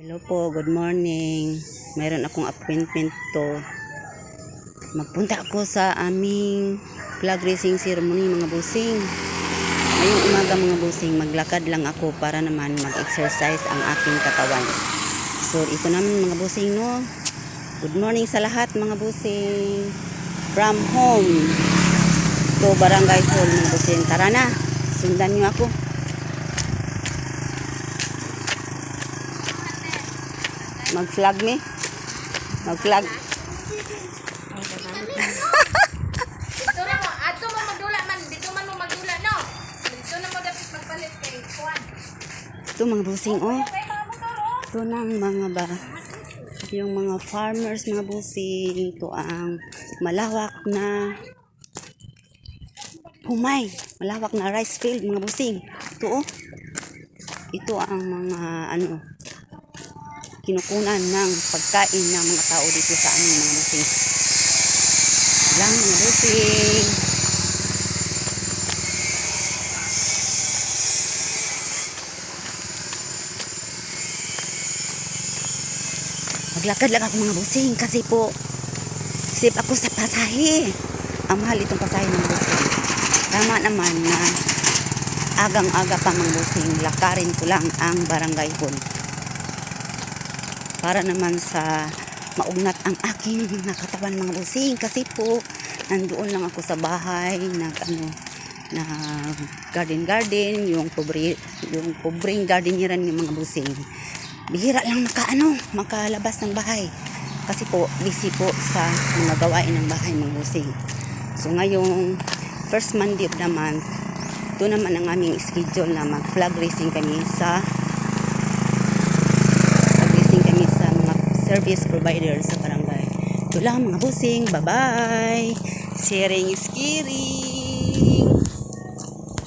Hello po, good morning. Mayroon akong appointment to. Magpunta ako sa aming flag raising ceremony mga busing. Ngayong umaga mga busing, maglakad lang ako para naman mag-exercise ang aking katawan. So ito naman mga busing no. Good morning sa lahat mga busing. From home to Barangay Hall mga busing. Tara na, sundan niyo ako. Mag-flag me? Mag-flag. Dito na mo, ato mo magdula man, dito man mo magdula no. Dito na mo dapat magpalit kay Juan. Ito mga busing oh. Ito ng mga yung mga farmers mga busing. Ito ang malawak na humay. Malawak na rice field mga busing. Ito oh. Ito ang mga kinukunan ng pagkain ng mga tao dito sa aming mga busing. Lang mga busing. Maglakad lang ako mga busing kasi po save ako sa pasahe. Ang mahal itong pasahe mga busing. Tama naman na agang-aga pa mga busing. Lakarin ko lang ang Barangay Hall. Para naman sa maugnat ang aking mga katawan mga busing. Kasi po nandoon lang ako sa bahay na garden yung pobreng gardeniran ng mga busing. Bihira lang makalabas ng bahay. Kasi po busy po sa mga gawain ng bahay mga busing. So ngayong first Monday of the month, ito naman ang aming schedule na mag flag raising kami sa service provider sa barangay. Ito lang mga busing. Bye-bye. Sharing is caring.